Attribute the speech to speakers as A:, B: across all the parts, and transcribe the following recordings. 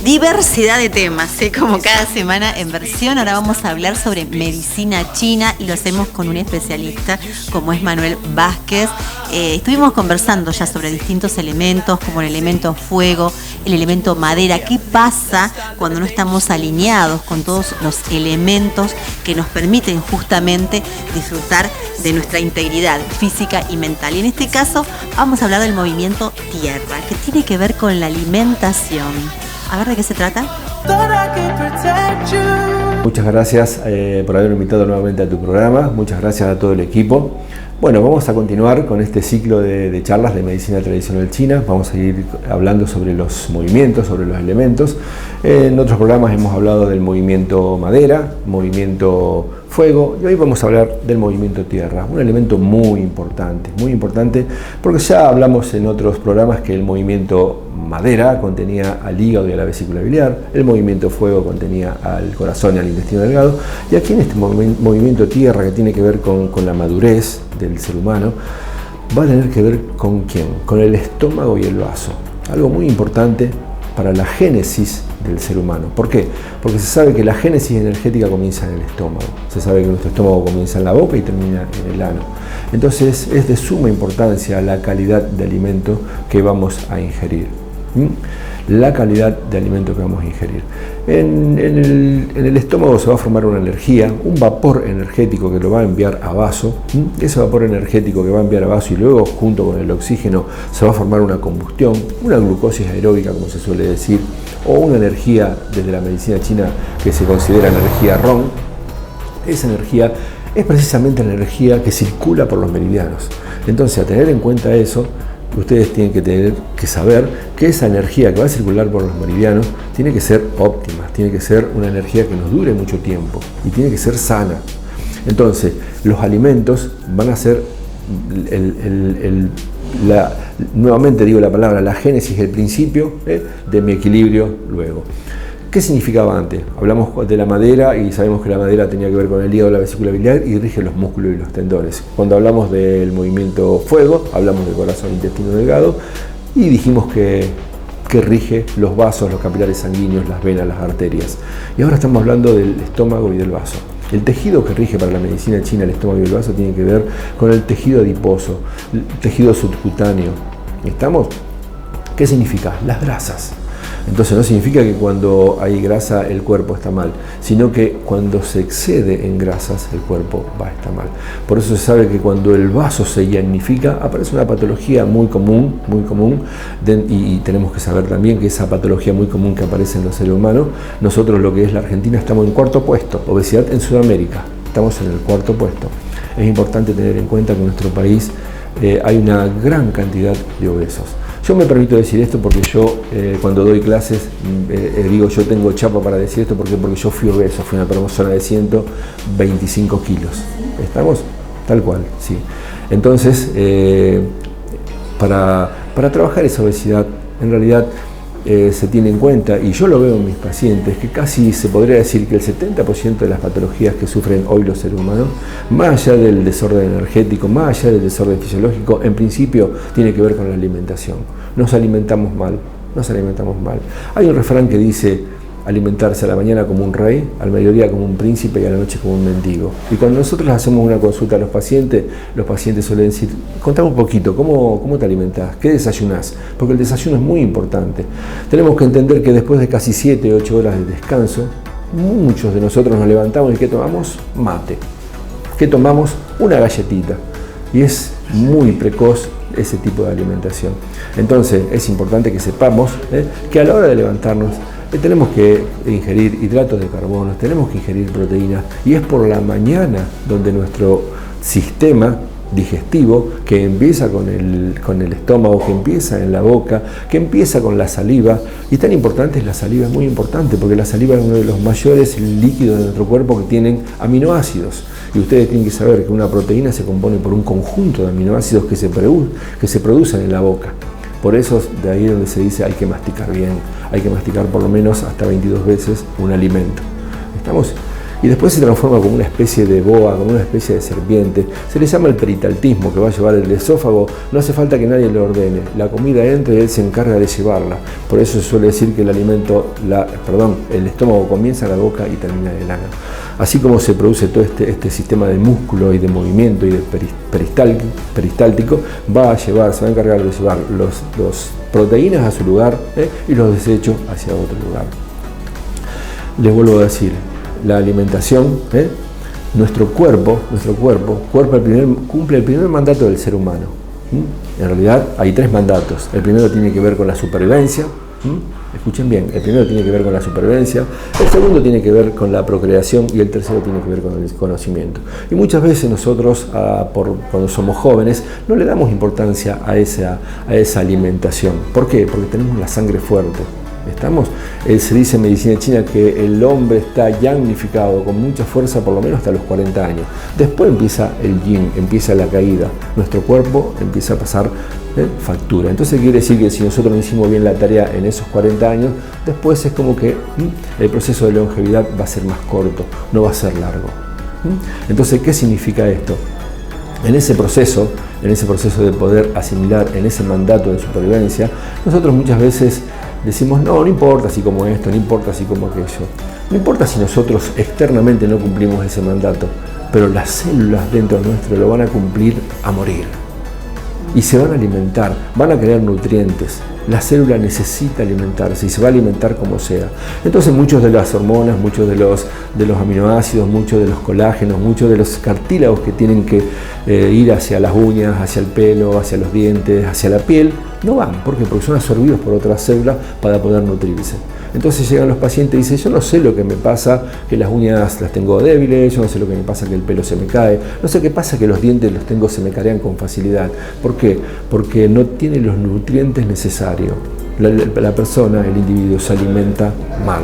A: Diversidad de temas, como cada semana en Versión. Ahora vamos a hablar sobre medicina china y lo hacemos con un especialista como es Manuel Vázquez. Estuvimos conversando ya sobre distintos elementos, como el elemento fuego, el elemento madera. ¿Qué pasa cuando no estamos alineados con todos los elementos que nos permiten justamente disfrutar de nuestra integridad física y mental? Y en este caso vamos a hablar del movimiento tierra, que tiene que ver con la alimentación. A ver, ¿de qué se trata?
B: Muchas gracias por haberme invitado nuevamente a tu programa. Muchas gracias a todo el equipo. Bueno, vamos a continuar con este ciclo de charlas de medicina tradicional china. Vamos a ir hablando sobre los movimientos, sobre los elementos. En otros programas hemos hablado del movimiento madera, movimiento fuego, y hoy vamos a hablar del movimiento tierra, un elemento muy importante, porque ya hablamos en otros programas que el movimiento madera contenía al hígado y a la vesícula biliar, el movimiento fuego contenía al corazón y al intestino delgado, y aquí en este movimiento tierra, que tiene que ver con la madurez del ser humano, va a tener que ver con ¿quién? Con el estómago y el vaso, algo muy importante para la génesis del ser humano. ¿Por qué? Porque se sabe que la génesis energética comienza en el estómago. Se sabe que nuestro estómago comienza en la boca y termina en el ano. Entonces es de suma importancia la calidad de alimento que vamos a ingerir. La calidad de alimento que vamos a ingerir. En el estómago se va a formar una energía, un vapor energético que lo va a enviar a vaso. Ese vapor energético que va a enviar a vaso y luego junto con el oxígeno se va a formar una combustión, una glucosis aeróbica como se suele decir, o una energía desde la medicina china que se considera energía RON. Esa energía es precisamente la energía que circula por los meridianos. Entonces, a tener en cuenta eso, ustedes tienen que saber que esa energía que va a circular por los meridianos tiene que ser óptima, tiene que ser una energía que nos dure mucho tiempo y tiene que ser sana. Entonces, los alimentos van a ser, nuevamente digo la palabra, la génesis, el principio de mi equilibrio luego. ¿Qué significaba antes? Hablamos de la madera y sabemos que la madera tenía que ver con el hígado, la vesícula biliar y rige los músculos y los tendones. Cuando hablamos del movimiento fuego, hablamos del corazón, intestino delgado y dijimos que rige los vasos, los capilares sanguíneos, las venas, las arterias. Y ahora estamos hablando del estómago y del vaso. El tejido que rige para la medicina china el estómago y el vaso tiene que ver con el tejido adiposo, el tejido subcutáneo. ¿Estamos? ¿Qué significa? Las grasas. Entonces no significa que cuando hay grasa el cuerpo está mal, sino que cuando se excede en grasas el cuerpo va a estar mal. Por eso se sabe que cuando el vaso se llanifica aparece una patología muy común, y tenemos que saber también que esa patología muy común que aparece en los seres humanos, nosotros lo que es la Argentina estamos en cuarto puesto, obesidad en Sudamérica, estamos en el cuarto puesto. Es importante tener en cuenta que en nuestro país hay una gran cantidad de obesos. Yo me permito decir esto porque yo cuando doy clases digo yo tengo chapa para decir esto porque yo fui obeso, fui una persona de 125 kilos. ¿Estamos? Tal cual, sí. Entonces, para trabajar esa obesidad, en realidad se tiene en cuenta, y yo lo veo en mis pacientes, que casi se podría decir que el 70% de las patologías que sufren hoy los seres humanos, más allá del desorden energético, más allá del desorden fisiológico, en principio tiene que ver con la alimentación. Nos alimentamos mal. Hay un refrán que dice alimentarse a la mañana como un rey, al mediodía como un príncipe y a la noche como un mendigo. Y cuando nosotros hacemos una consulta a los pacientes suelen decir, contame un poquito, ¿cómo te alimentás? ¿Qué desayunás? Porque el desayuno es muy importante. Tenemos que entender que después de casi 7-8 horas de descanso, muchos de nosotros nos levantamos y ¿qué tomamos? Mate. ¿Qué tomamos? Una galletita. Y es muy precoz ese tipo de alimentación. Entonces es importante que sepamos que a la hora de levantarnos tenemos que ingerir hidratos de carbono, tenemos que ingerir proteínas, y es por la mañana donde nuestro sistema digestivo, que empieza con el estómago, que empieza en la boca, que empieza con la saliva, y tan importante es la saliva, es muy importante, porque la saliva es uno de los mayores líquidos de nuestro cuerpo que tienen aminoácidos, y ustedes tienen que saber que una proteína se compone por un conjunto de aminoácidos que se producen en la boca. Por eso de ahí donde se dice hay que masticar bien, hay que masticar por lo menos hasta 22 veces un alimento. ¿Estamos? y después se transforma como una especie de boa, como una especie de serpiente. Se le llama el peritaltismo, que va a llevar el esófago. No hace falta que nadie le ordene, la comida entra y él se encarga de llevarla. Por eso se suele decir que el estómago comienza en la boca y termina en el ano. Así como se produce todo este sistema de músculo y de movimiento y de peristáltico, se va a encargar de llevar los proteínas a su lugar, y los desechos hacia otro lugar. Les vuelvo a decir, la alimentación, nuestro cuerpo cumple el primer mandato del ser humano. En realidad hay 3 mandatos. El primero tiene que ver con la supervivencia. Escuchen bien, el primero tiene que ver con la supervivencia, el segundo tiene que ver con la procreación y el tercero tiene que ver con el conocimiento. Y muchas veces nosotros, cuando somos jóvenes, no le damos importancia a esa alimentación. ¿Por qué? Porque tenemos la sangre fuerte. Se dice en medicina china que el hombre está yangnificado, con mucha fuerza, por lo menos hasta los 40 años. Después empieza el yin, empieza la caída. Nuestro cuerpo empieza a pasar factura. Entonces quiere decir que si nosotros no hicimos bien la tarea en esos 40 años, después es como que el proceso de longevidad va a ser más corto, no va a ser largo. Entonces, ¿qué significa esto? En ese proceso de poder asimilar, en ese mandato de supervivencia, nosotros muchas veces decimos, no importa si como esto, no importa si como aquello. No importa si nosotros externamente no cumplimos ese mandato, pero las células dentro nuestro lo van a cumplir a morir. Y se van a alimentar, van a crear nutrientes. La célula necesita alimentarse y se va a alimentar como sea. Entonces muchos de las hormonas, muchos de los aminoácidos, muchos de los colágenos, muchos de los cartílagos que tienen que ir hacia las uñas, hacia el pelo, hacia los dientes, hacia la piel, no van. ¿Por qué? Porque son absorbidos por otras células para poder nutrirse. Entonces llegan los pacientes y dicen, yo no sé lo que me pasa, que las uñas las tengo débiles, yo no sé lo que me pasa, que el pelo se me cae, no sé qué pasa, que los dientes se me caean con facilidad. ¿Por qué? Porque no tiene los nutrientes necesarios. La persona, el individuo, se alimenta mal.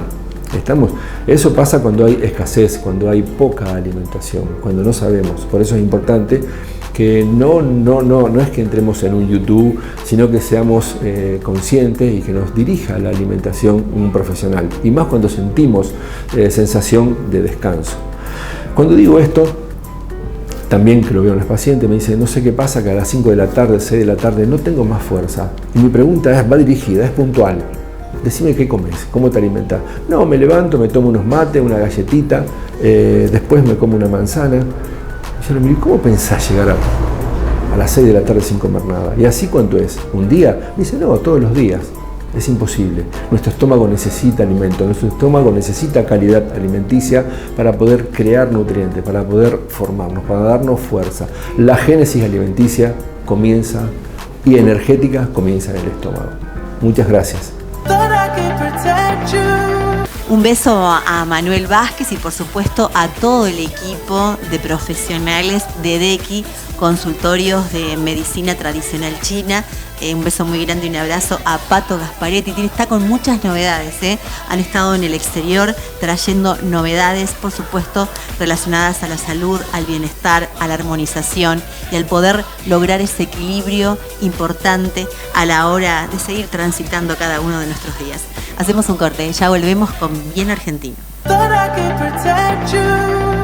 B: Eso pasa cuando hay escasez, cuando hay poca alimentación, cuando no sabemos. Por eso es importante que no es que entremos en un YouTube, sino que seamos conscientes y que nos dirija la alimentación un profesional. Y más cuando sentimos sensación de descanso. Cuando digo esto, también que lo veo en los pacientes, me dicen, no sé qué pasa, que a las 5 de la tarde, 6 de la tarde, no tengo más fuerza. Y mi pregunta va dirigida, es puntual. Decime qué comes, cómo te alimentas. No, me levanto, me tomo unos mates, una galletita, después me como una manzana. Yo le digo, ¿cómo pensás llegar a las 6 de la tarde sin comer nada? ¿Y así cuánto es? ¿Un día? Me dice, no, todos los días. Es imposible. Nuestro estómago necesita alimento, nuestro estómago necesita calidad alimenticia para poder crear nutrientes, para poder formarnos, para darnos fuerza. La génesis alimenticia comienza y energética comienza en el estómago. Muchas gracias.
A: Un beso a Manuel Vázquez y por supuesto a todo el equipo de profesionales de DECI, consultorios de medicina tradicional china. Un beso muy grande y un abrazo a Pato Gasparetti. Está con muchas novedades, Han estado en el exterior trayendo novedades, por supuesto, relacionadas a la salud, al bienestar, a la armonización y al poder lograr ese equilibrio importante a la hora de seguir transitando cada uno de nuestros días. Hacemos un corte, ya volvemos con Bien Argentino.